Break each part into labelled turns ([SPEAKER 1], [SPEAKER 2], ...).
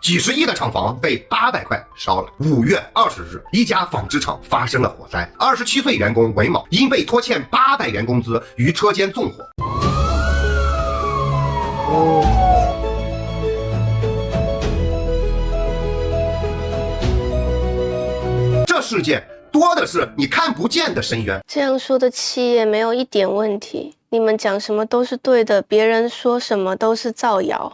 [SPEAKER 1] 几十亿的厂房被800块烧了。5月20日，一家纺织厂发生了火灾，27岁员工韦某因被拖欠800元工资，于车间纵火。这事件多的是你看不见的深渊。
[SPEAKER 2] 这样说的企业没有一点问题，你们讲什么都是对的，别人说什么都是造谣。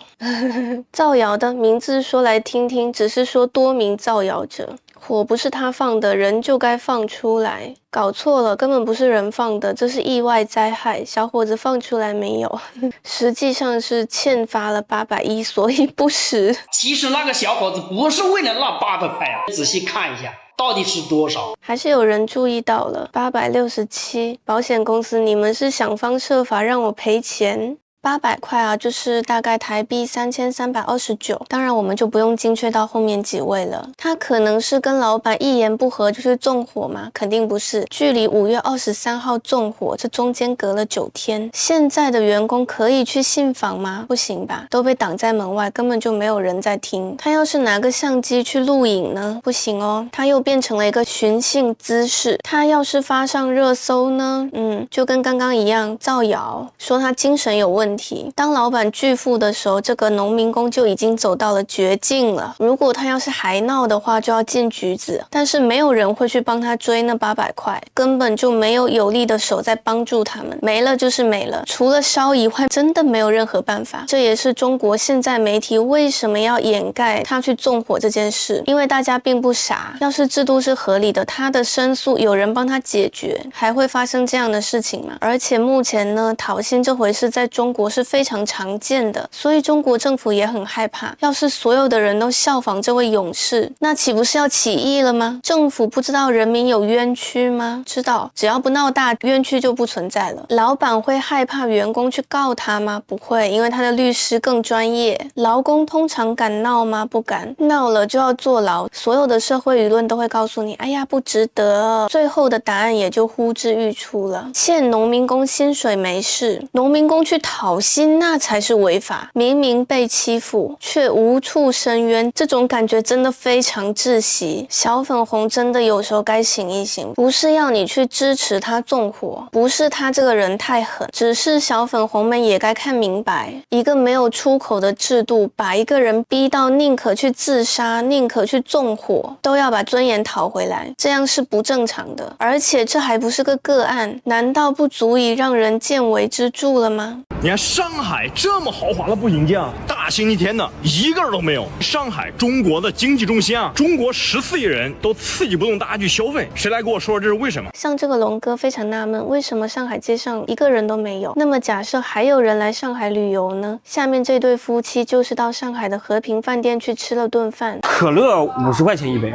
[SPEAKER 2] 造谣的名字说来听听，只是说多名造谣者。火不是他放的，人就该放出来。搞错了，根本不是人放的，这是意外灾害。小伙子放出来没有？实际上是欠发了810，所以不实。
[SPEAKER 3] 其实那个小伙子不是为了那800块啊，仔细看一下到底是多少。
[SPEAKER 2] 还是有人注意到了867，保险公司你们是想方设法让我赔钱。800块啊，就是大概台币3329。当然我们就不用精确到后面几位了。他可能是跟老板一言不合就去纵火吗？肯定不是。距离5月23号纵火，这中间隔了9天。现在的员工可以去信访吗？不行吧，都被挡在门外，根本就没有人在听。他要是拿个相机去录影呢？不行哦，他又变成了一个寻衅滋事。他要是发上热搜呢？就跟刚刚一样，造谣说他精神有问题。当老板拒付的时候，这个农民工就已经走到了绝境了。如果他要是还闹的话，就要进局子。但是没有人会去帮他追那800块，根本就没有有力的手在帮助他们。没了就是没了，除了烧以外，真的没有任何办法。这也是中国现在媒体为什么要掩盖他去纵火这件事，因为大家并不傻。要是制度是合理的，他的申诉有人帮他解决，还会发生这样的事情吗？而且目前呢，讨薪这回事在中国是非常常见的，所以中国政府也很害怕。要是所有的人都效仿这位勇士，那岂不是要起义了吗？政府不知道人民有冤屈吗？知道，只要不闹大，冤屈就不存在了。老板会害怕员工去告他吗？不会，因为他的律师更专业。劳工通常敢闹吗？不敢，闹了就要坐牢。所有的社会舆论都会告诉你，哎呀，不值得。最后的答案也就呼之欲出了。欠农民工薪水没事，农民工去讨薪那才是违法。明明被欺负，却无处申冤，这种感觉真的非常窒息。小粉红真的有时候该醒一醒，不是要你去支持他纵火，不是他这个人太狠，只是小粉红们也该看明白，一个没有出口的制度，把一个人逼到宁可去自杀，宁可去纵火，都要把尊严讨回来，这样是不正常的。而且这还不是个案，难道不足以让人见为之著了吗？
[SPEAKER 4] 你看上海这么豪华的步行街啊，大星期天的一个人都没有。上海中国的经济中心啊，中国14亿人都刺激不动大家去消费，谁来给我说这是为什么？
[SPEAKER 2] 像这个龙哥非常纳闷，为什么上海街上一个人都没有？那么假设还有人来上海旅游呢？下面这对夫妻就是到上海的和平饭店去吃了顿饭。
[SPEAKER 5] 可乐50块钱一杯，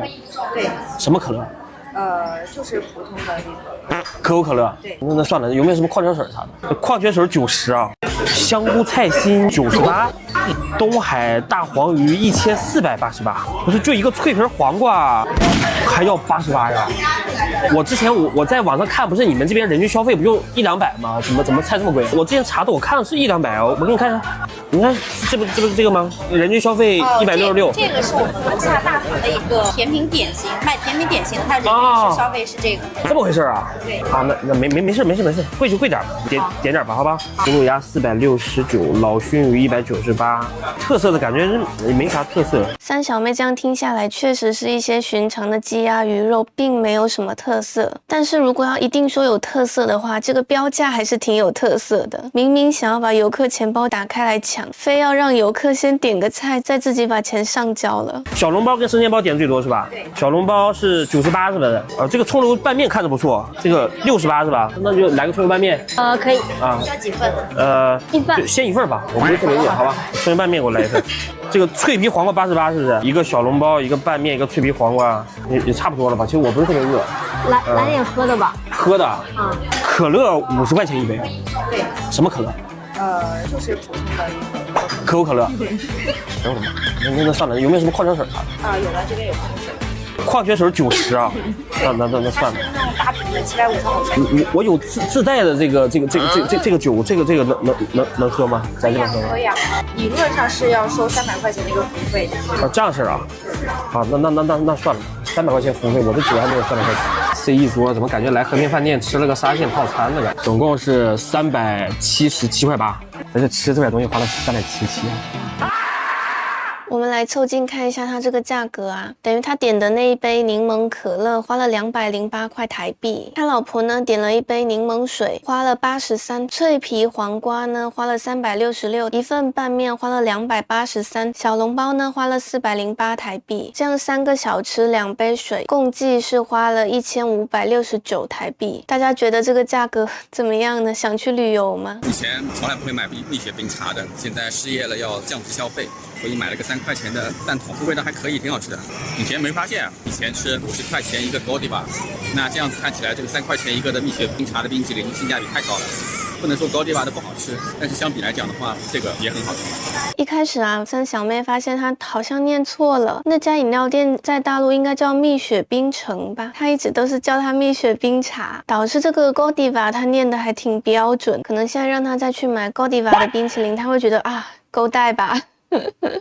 [SPEAKER 6] 对，
[SPEAKER 5] 什么可乐？
[SPEAKER 6] 就是普通的那个。
[SPEAKER 5] 可口可乐。
[SPEAKER 6] 对，
[SPEAKER 5] 那算了，有没有什么矿泉水啥的？矿泉水90啊，香菇菜心98，东海大黄鱼1488，不是就一个脆皮黄瓜还要88呀？我之前我在网上看，不是你们这边人均消费不就100-200吗？怎么菜这么贵？我之前查的，我看的是100-200哦。我给你看一下，你看这不是这个吗？人均消费166。
[SPEAKER 6] 这个是我们楼下大堂的一个甜品点心，卖甜品点心的，它人均消费是这个。
[SPEAKER 5] 这么回事啊？
[SPEAKER 6] 对。
[SPEAKER 5] 啊，那没事，贵就贵点吧，点点吧，好吧。葫芦鸭469，老熏鱼198，特色的感觉是没啥特色。
[SPEAKER 2] 三小妹这样听下来，确实是一些寻常的鸡鸭鱼肉，并没有什么特色。但是如果要一定说有特色的话，这个标价还是挺有特色的。明明想要把游客钱包打开来抢，非要让游客先点个菜，再自己把钱上交了。
[SPEAKER 5] 小笼包跟生煎包点的最多是吧？
[SPEAKER 6] 对。
[SPEAKER 5] 小笼包是98是吧的？这个葱油拌面看着不错，这个68是吧？那就来个葱油拌面。
[SPEAKER 6] 可以。
[SPEAKER 5] 啊。
[SPEAKER 6] 需要几份？
[SPEAKER 5] 一份。先一份吧，我不是特别饿，好吧？葱油拌面给我来一份。这个脆皮黄瓜88是不是？一个小笼包，一个拌面，一个脆皮黄瓜，也差不多了吧？其实我不是特别饿。
[SPEAKER 7] 来点喝的吧。
[SPEAKER 5] 喝的。可乐50块钱一杯。
[SPEAKER 6] 对。
[SPEAKER 5] 什么可乐？
[SPEAKER 6] 就是普通的
[SPEAKER 5] 可口可乐。等会儿吧，那算了，有没有什么矿泉水啥的？
[SPEAKER 6] 有的，这边有矿泉水。
[SPEAKER 5] 矿泉水90啊，那算了。
[SPEAKER 6] 那种大瓶的750毫升。
[SPEAKER 5] 我有自带的这个酒，这个能喝吗？在这边喝吗？
[SPEAKER 6] 可以啊，理论上是要收300块钱的一个服务费的。
[SPEAKER 5] 啊，这样式啊，好，那算了，300块钱服务费，我的酒还没有300块钱。这一桌怎么感觉来和平饭店吃了个沙县套餐那个？总共是377块8，而且吃这点东西花了377。
[SPEAKER 2] 我们来凑近看一下它这个价格啊，等于他点的那一杯柠檬可乐花了208块台币，他老婆呢点了一杯柠檬水花了83，脆皮黄瓜呢花了366，一份拌面花了283，小笼包呢花了408台币，这样3个小吃2杯水，共计是花了1569台币。大家觉得这个价格怎么样呢？想去旅游吗？
[SPEAKER 8] 以前从来不会买蜜雪冰茶的，现在失业了要降低消费，所以买了个3块钱的蛋筒，味道还可以，挺好吃的。以前没发现啊，以前是50块钱一个Godiva，那这样子看起来，这个3块钱一个的蜜雪冰茶的冰淇淋性价比太高了。不能说Godiva的不好吃，但是相比来讲的话，这个也很好吃。
[SPEAKER 2] 一开始啊，三小妹发现她好像念错了，那家饮料店在大陆应该叫蜜雪冰城吧，她一直都是叫它蜜雪冰茶，导致这个 Godiva 她念的还挺标准，可能现在让她再去买 Godiva 的冰淇淋，她会觉得啊，勾带吧。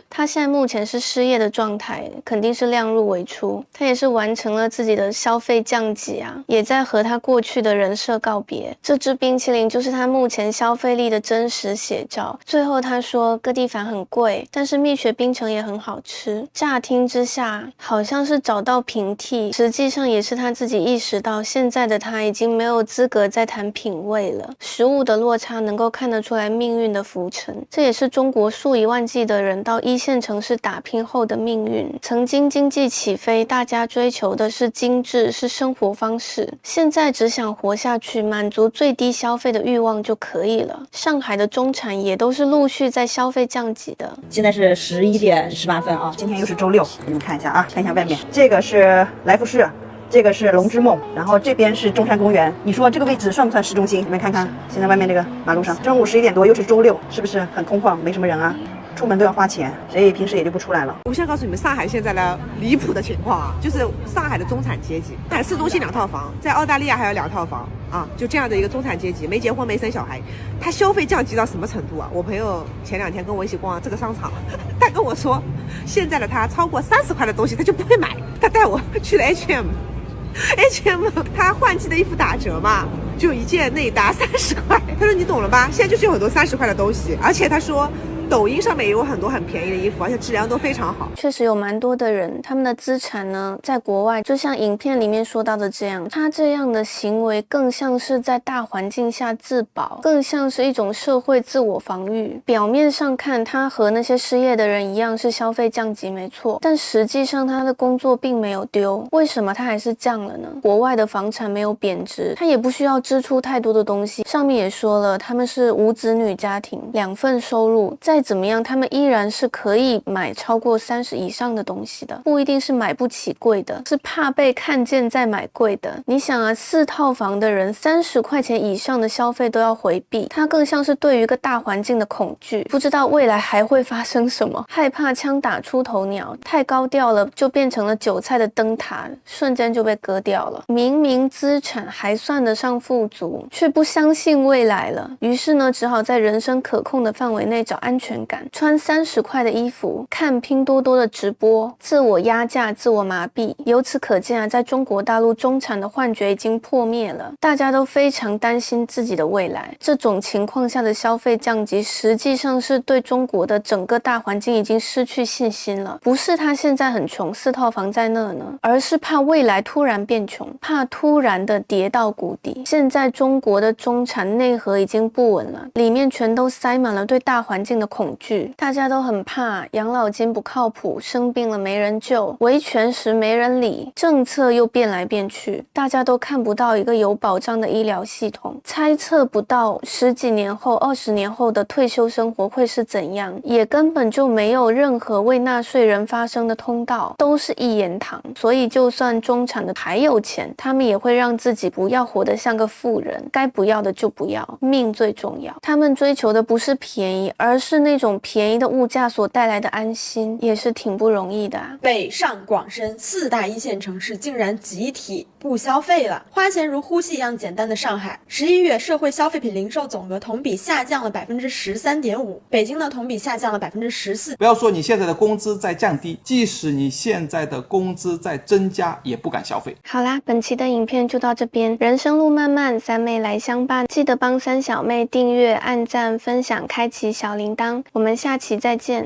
[SPEAKER 2] 他现在目前是失业的状态，肯定是量入为出。他也是完成了自己的消费降级啊，也在和他过去的人设告别。这支冰淇淋就是他目前消费力的真实写照。最后他说各地反很贵，但是蜜雪冰城也很好吃。乍听之下好像是找到平替，实际上也是他自己意识到现在的他已经没有资格再谈品味了。食物的落差能够看得出来命运的浮沉，这也是中国数以万计的人到一线城市打拼后的命运。曾经经济起飞，大家追求的是精致，是生活方式，现在只想活下去，满足最低消费的欲望就可以了。上海的中产也都是陆续在消费降级的。
[SPEAKER 9] 现在是11点18分啊，今天又是周六，给你们看一下啊，看一下外面，这个是来福士，这个是龙之梦，然后这边是中山公园。你说这个位置算不算市中心？你们看看，现在外面这个马路上，中午11点多，又是周六，是不是很空旷，没什么人啊？出门都要花钱，所以平时也就不出来了。
[SPEAKER 10] 我想告诉你们，上海现在呢离谱的情况啊，就是上海的中产阶级，在市中心2套房，在澳大利亚还有2套房啊，就这样的一个中产阶级，没结婚没生小孩，他消费降级到什么程度啊？我朋友前2天跟我一起逛这个商场，他跟我说，现在的他超过30块的东西他就不会买，他带我去了 H&M， 他换季的衣服打折嘛，就一件内搭30块。他说你懂了吧？现在就是有很多30块的东西，而且他说抖音上面也有很多很便宜的衣服，而且质量都非常好。
[SPEAKER 2] 确实有蛮多的人，他们的资产呢，在国外，就像影片里面说到的这样，他这样的行为更像是在大环境下自保，更像是一种社会自我防御。表面上看，他和那些失业的人一样是消费降级没错，但实际上他的工作并没有丢。为什么他还是降了呢？国外的房产没有贬值，他也不需要支出太多的东西。上面也说了，他们是无子女家庭，2份收入，再怎么样他们依然是可以买超过30以上的东西的，不一定是买不起贵的，是怕被看见再买贵的。你想啊，4套房的人30块钱以上的消费都要回避，他更像是对于一个大环境的恐惧，不知道未来还会发生什么，害怕枪打出头鸟，太高调了就变成了韭菜的灯塔，瞬间就被割掉了。明明资产还算得上富足，却不相信未来了，于是呢只好在人生可控的范围内找安全感，穿30块的衣服，看拼多多的直播，自我压价，自我麻痹。由此可见啊，在中国大陆中产的幻觉已经破灭了，大家都非常担心自己的未来。这种情况下的消费降级，实际上是对中国的整个大环境已经失去信心了。不是他现在很穷，4套房在那呢，而是怕未来突然变穷，怕突然的跌到谷底。现在中国的中产内核已经不稳了，里面全都塞满了对大环境的恐惧，大家都很怕养老金不靠谱，生病了没人救，维权时没人理，政策又变来变去，大家都看不到一个有保障的医疗系统，猜测不到10几年后、20年后的退休生活会是怎样，也根本就没有任何为纳税人发声的通道，都是一言堂。所以就算中产的还有钱，他们也会让自己不要活得像个富人，该不要的就不要，命最重要。他们追求的不是便宜，而是那种便宜的物价所带来的安心，也是挺不容易的啊。
[SPEAKER 11] 北上广深4大1线城市竟然集体不消费了，花钱如呼吸一样简单的上海，11月社会消费品零售总额同比下降了13.5%，北京呢同比下降了14%。
[SPEAKER 12] 不要说你现在的工资在降低，即使你现在的工资在增加，也不敢消费。
[SPEAKER 2] 好啦，本期的影片就到这边。人生路漫漫，三妹来相伴，记得帮三小妹订阅、按赞、分享、开启小铃铛。我们下期再见。